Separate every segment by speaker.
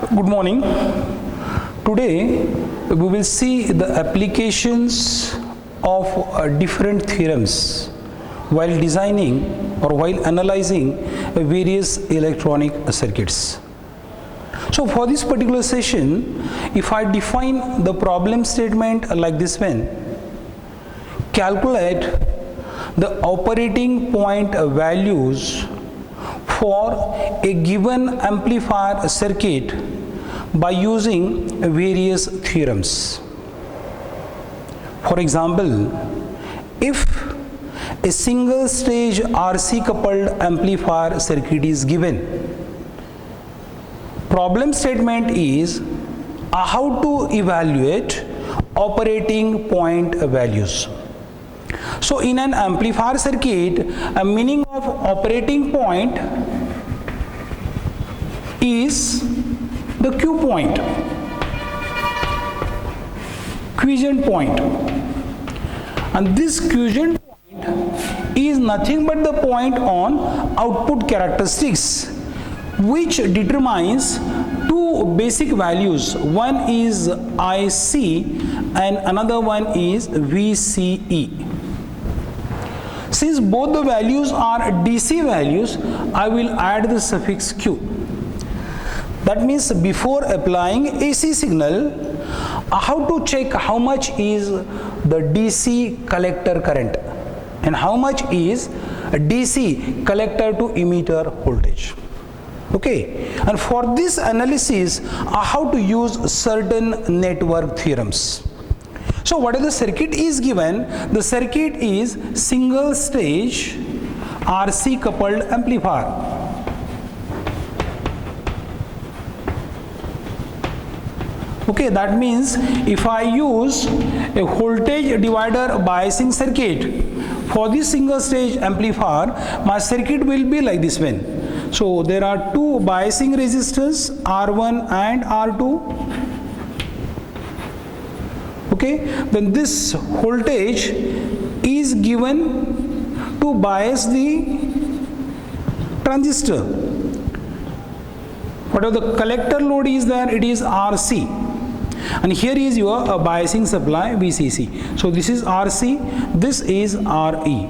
Speaker 1: Good morning. Today we will see the applications of different theorems while designing or while analyzing various electronic circuits. So for this particular session, if I define the problem statement like this one, calculate the operating point values for a given amplifier circuit by using various theorems. For example, if a single stage RC coupled amplifier circuit is given, problem statement is how to evaluate operating point values. So in an amplifier circuit, a meaning of operating point is the Q point, quiescent point, and this quiescent point is nothing but the point on output characteristics which determines two basic values. One is IC and another one is VCE. Since both the values are DC values, I will add the suffix Q. That means before applying AC signal, how to check how much is the DC collector current and how much is DC collector to emitter voltage. Okay, and for this analysis, how to use certain network theorems. So whatever the circuit is given, the circuit is single stage RC coupled amplifier. Okay, that means if I use a voltage divider biasing circuit for this single stage amplifier, my circuit will be like this one. So there are two biasing resistors, R1 and R2. Okay, then this voltage is given to bias the transistor. Whatever the collector load is there, it is RC, and here is your biasing supply VCC. So this is RC, this is RE.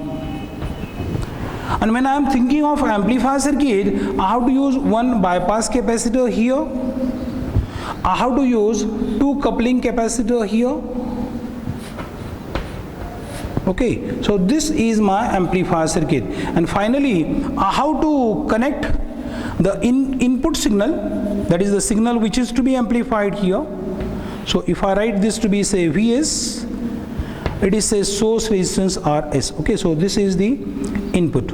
Speaker 1: And when I am thinking of amplifier circuit, I have to use one bypass capacitor here, I have to use two coupling capacitor here. Okay, so this is my amplifier circuit, and finally I have to connect the input signal, that is the signal which is to be amplified here. So if I write this to be say Vs, it is a source resistance Rs. Okay, so this is the input.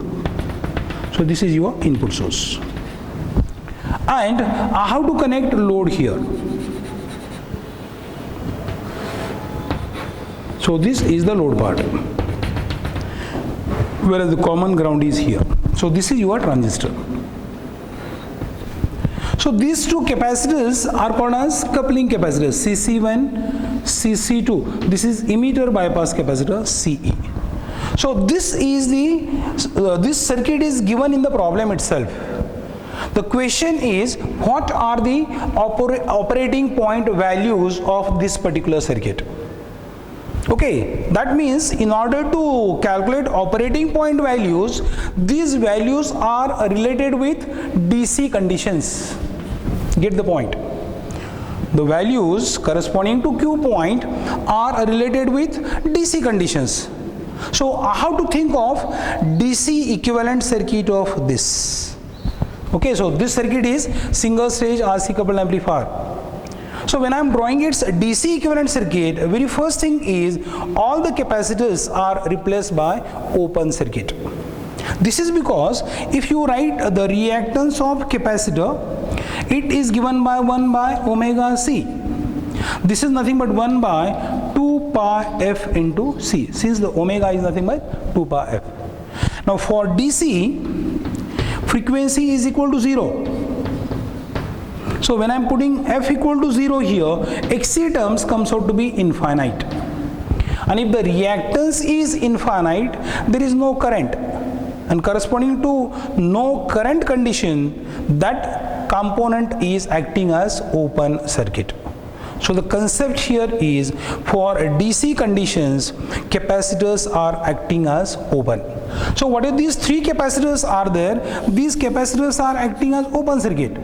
Speaker 1: So this is your input source, and I have to connect load here. So this is the load part, whereas the common ground is here. So this is your transistor. So these two capacitors are called as coupling capacitors, CC1, CC2. This is emitter bypass capacitor, CE. So this is the this circuit is given in the problem itself. The question is, what are the operating point values of this particular circuit? Okay, that means in order to calculate operating point values, these values are related with DC conditions. Get the point? The values corresponding to Q point are related with DC conditions. So I have to think of DC equivalent circuit of this. Okay, so this circuit is single stage RC coupled amplifier. So when I am drawing its DC equivalent circuit, very first thing is all the capacitors are replaced by open circuit. This is because if you write the reactance of capacitor, it is given by 1 by omega C. This is nothing but 1 by 2 pi f into C, since the omega is nothing but 2 pi f. Now for DC, frequency is equal to 0. So when I am putting f equal to 0 here, Xc terms comes out to be infinite. And if the reactance is infinite, there is no current. And corresponding to no current condition, that component is acting as open circuit. So the concept here is, for DC conditions, capacitors are acting as open. So what if these three capacitors are there? These capacitors are acting as open circuit.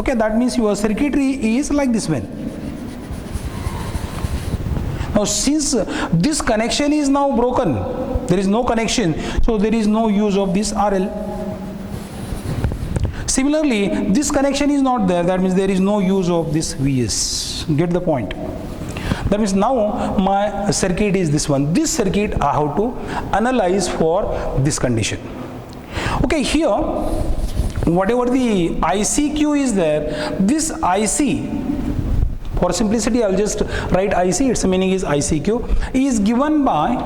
Speaker 1: Okay, that means your circuitry is like this one. Now since this connection is now broken, there is no connection, so there is no use of this RL. Similarly, this connection is not there, that means there is no use of this Vs. Get the point? That means now my circuit is this one. This circuit I have to analyze for this condition. Okay, here whatever the ICQ is there, this IC, for simplicity I will just write IC, its meaning is ICQ, is given by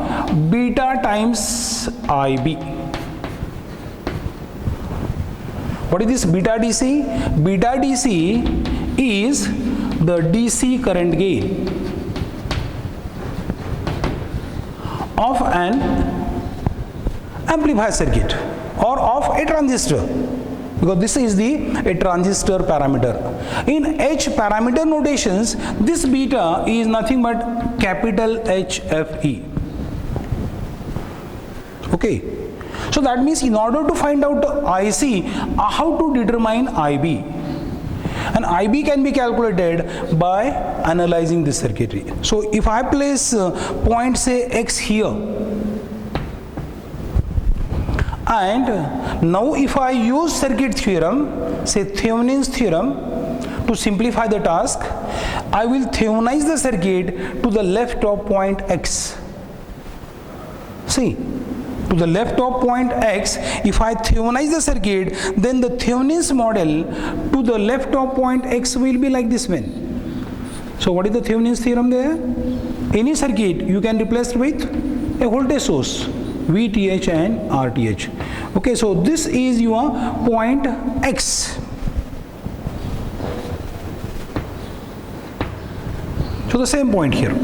Speaker 1: beta times IB. What is this beta DC? Beta DC is the DC current gain of an amplifier circuit or of a transistor, because this is a transistor parameter. In H parameter notations, this beta is nothing but capital HFE. Okay. So that means in order to find out IC, how to determine IB. And IB can be calculated by analyzing this circuitry. So if I place point say X here, and now if I use circuit theorem, say Thevenin's theorem, to simplify the task, I will Theveninize the circuit to the left of point X. See, to the left of point X, if I Theveninize the circuit, then the Thevenin's model to the left of point X will be like this one. So what is the Thevenin's theorem there? Any circuit you can replace with a voltage source, VTH and RTH. Okay, so this is your point X. So the same point here.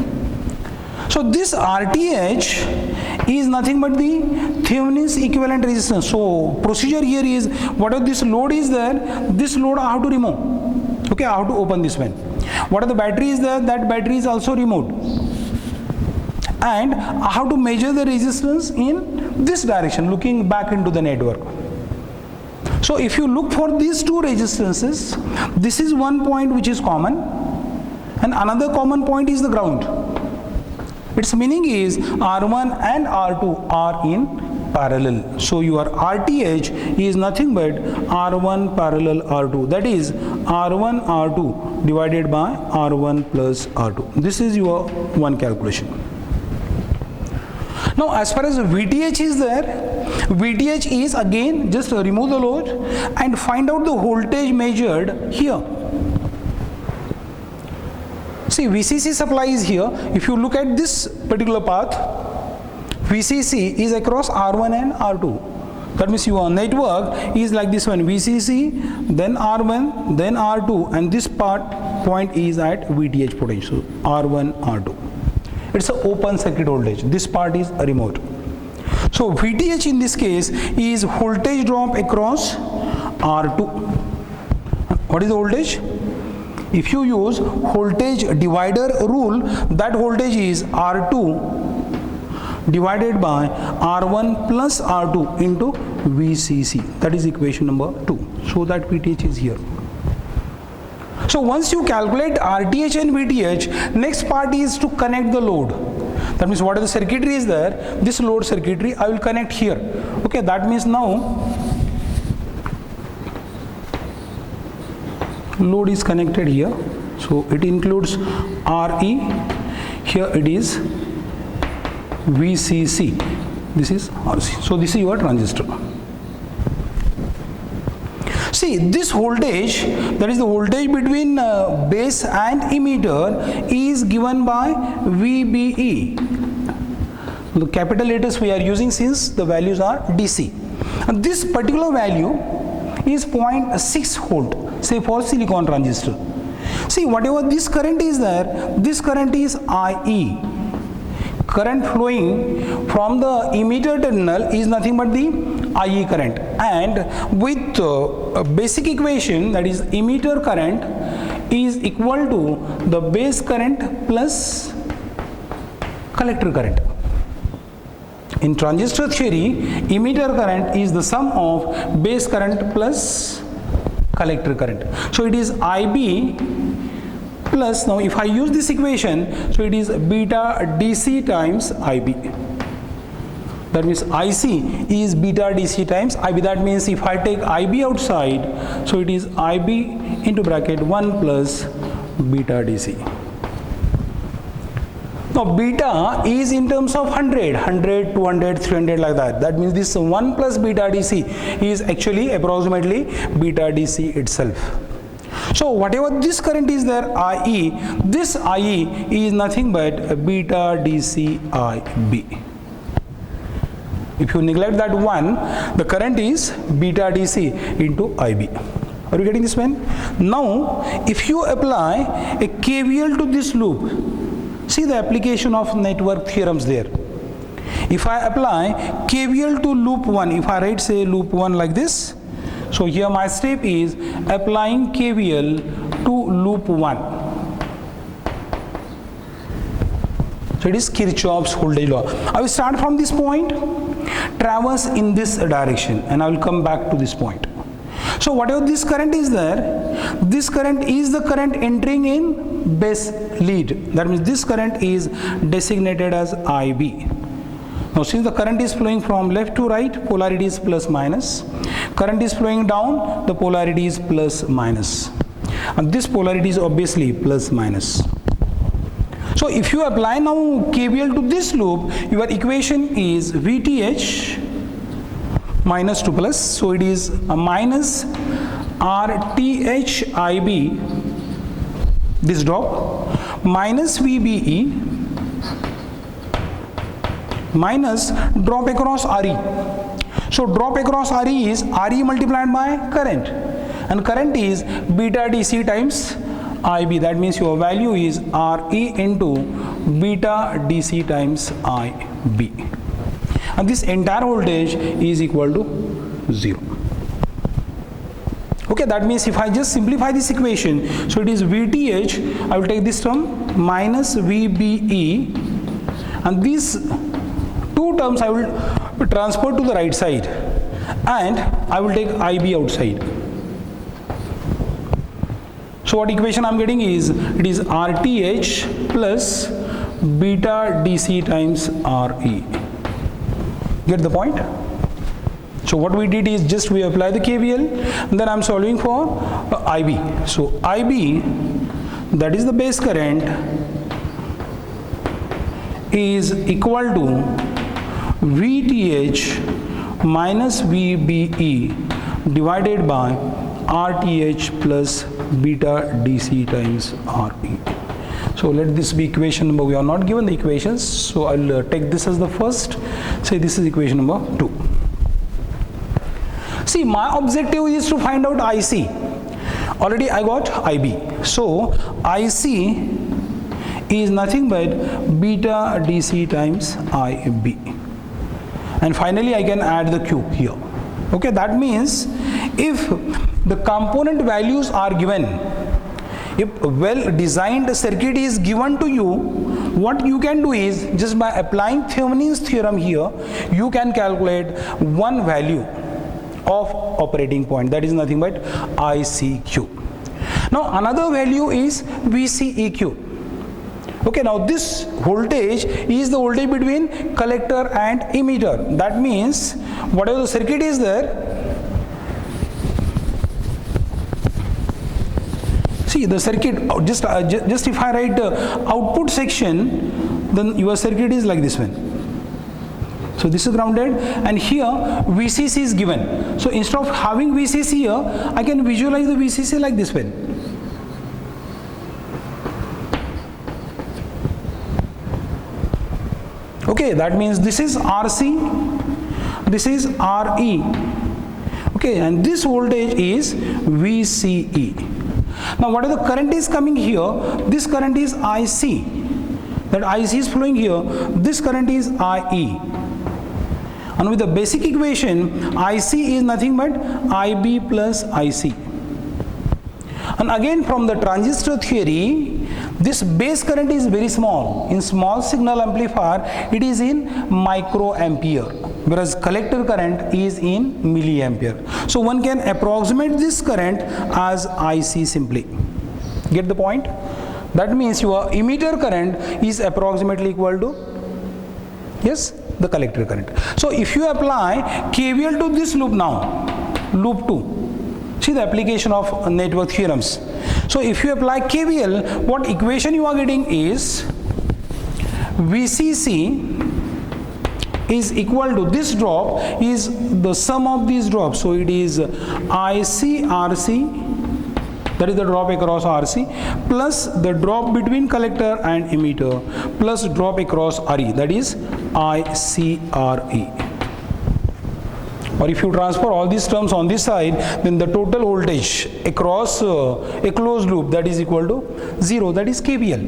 Speaker 1: So this RTH is nothing but the Thevenin's equivalent resistance. So procedure here is, whatever this load is there, this load I have to remove. Okay, I have to open this one. What are the battery is there, that battery is also removed. And I have to measure the resistance in this direction, looking back into the network. So if you look for these two resistances, this is one point which is common, and another common point is the ground. Its meaning is R1 and R2 are in parallel. So your RTH is nothing but R1 parallel R2. That is R1 R2 divided by R1 plus R2. This is your one calculation. Now as far as VTH is there, VTH is again just remove the load and find out the voltage measured here. See, VCC supply is here. If you look at this particular path, VCC is across R1 and R2. That means your network is like this one, VCC, then R1, then R2, and this point is at VTH potential, R1, R2. It's an open circuit voltage. This part is remote. So VTH in this case is voltage drop across R2. What is the voltage? If you use voltage divider rule, that voltage is R2 divided by R1 plus R2 into VCC. That is equation number 2. So that VTH is here. So once you calculate RTH and VTH, next part is to connect the load. That means what are the circuitry is there, this load circuitry I will connect here. Okay, that means now load is connected here. So it includes RE, here it is VCC, this is RC. So this is your transistor. See, this voltage, that is the voltage between base and emitter, is given by VBE. The capital letters we are using since the values are DC. And this particular value is 0.6 volt, say for silicon transistor. See, whatever this current is there, this current is IE. current flowing from the emitter terminal is nothing but the IE current, and with a basic equation, that is emitter current is equal to the base current plus collector current. In transistor theory, emitter current is the sum of base current plus collector current. So it is IB plus, now if I use this equation, so it is beta DC times IB. That means IC is beta DC times IB. That means if I take IB outside, so it is IB into bracket 1 plus beta DC. Now beta is in terms of 100, 200, 300 like that. That means this 1 plus beta DC is actually approximately beta DC itself. So whatever this current is there, IE, this IE is nothing but beta DC IB. If you neglect that one, the current is beta DC into IB. Are you getting this one? Now if you apply a KVL to this loop, see the application of network theorems there. If I apply KVL to loop 1, if I write say loop 1 like this, so here my step is applying KVL to loop 1. So it is Kirchhoff's voltage law. I will start from this point, traverse in this direction, and I will come back to this point. So whatever this current is there, this current is the current entering in base lead. That means this current is designated as IB. Now since the current is flowing from left to right, polarity is plus minus. Current is flowing down, the polarity is plus minus. And this polarity is obviously plus minus. So if you apply now KVL to this loop, your equation is VTH minus 2 plus. So it is a minus RTH IB, this drop, minus VBE, minus drop across RE. So drop across RE is RE multiplied by current, and current is beta DC times IB. That means your value is RE into beta DC times IB, and this entire voltage is equal to 0. Okay, that means if I just simplify this equation, so it is VTH, I will take this term minus VBE, and these two terms I will transfer to the right side, and I will take IB outside. So what equation I am getting is, it is RTH plus beta DC times RE. Get the point? So what we did is just we apply the KVL, and then I am solving for IB. So IB, that is the base current, is equal to VTH minus VBE divided by RTH plus beta DC times RE. So let this be equation number, we are not given the equations, so I'll take this as the first, say this is equation number 2. See, my objective is to find out IC. Already I got IB. So IC is nothing but beta DC times IB. And finally I can add the Q here. Okay, that means if the component values are given, if a well designed circuit is given to you, what you can do is just by applying Thevenin's theorem here, you can calculate one value of operating point, that is nothing but ICQ. Now another value is VCEQ. Okay, now this voltage is the voltage between collector and emitter. That means whatever the circuit is there, see the circuit, just if I write output section, then your circuit is like this one. So this is grounded, and here VCC is given. So instead of having VCC here, I can visualize the VCC like this one. Okay, that means this is RC, this is RE. Okay, and this voltage is VCE. Now whatever the current is coming here, this current is IC. that IC is flowing here, this current is IE. And with the basic equation, IC is nothing but IB plus IC. And again from the transistor theory, this base current is very small. In small signal amplifier, it is in microampere, whereas collector current is in milliampere. So one can approximate this current as IC simply. Get the point? That means your emitter current is approximately equal to, yes, the collector current. So if you apply KVL to this loop now, loop 2, see the application of network theorems. So if you apply KVL, what equation you are getting is VCC is equal to, this drop is the sum of these drops. So it is ICRC, that is the drop across RC, plus the drop between collector and emitter, plus drop across RE, that is ICRE. Or if you transfer all these terms on this side, then the total voltage across a closed loop, that is equal to 0, that is KVL.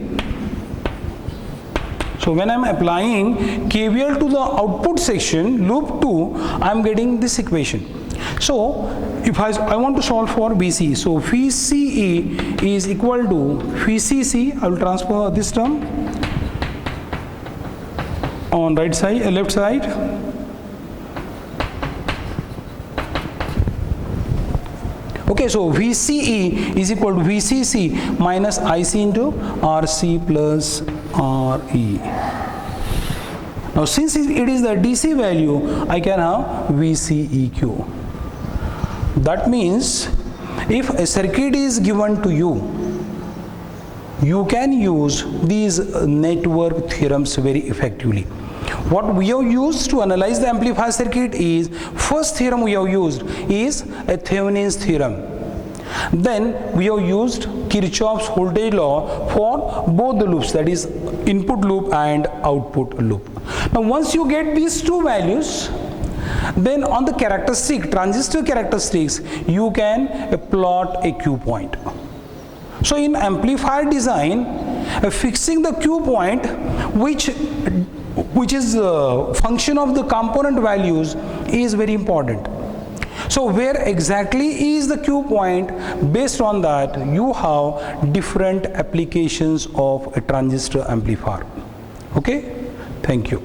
Speaker 1: So when I am applying KVL to the output section, loop 2, I am getting this equation. So if I want to solve for VCE, so VCE is equal to VCC, I will transfer this term on right side, left side. Okay, so VCE is equal to VCC minus IC into RC plus RE. Now since it is the DC value, I can have VCEQ. That means if a circuit is given to you, you can use these network theorems very effectively. What we have used to analyze the amplifier circuit is, first theorem we have used is a Thevenin's theorem. Then we have used Kirchhoff's voltage law for both the loops, that is input loop and output loop. Now once you get these two values, then on the characteristic, transistor characteristics, you can plot a Q point. So in amplifier design, fixing the Q point, which is a function of the component values, is very important. So where exactly is the Q point? Based on that, you have different applications of a transistor amplifier. Okay, thank you.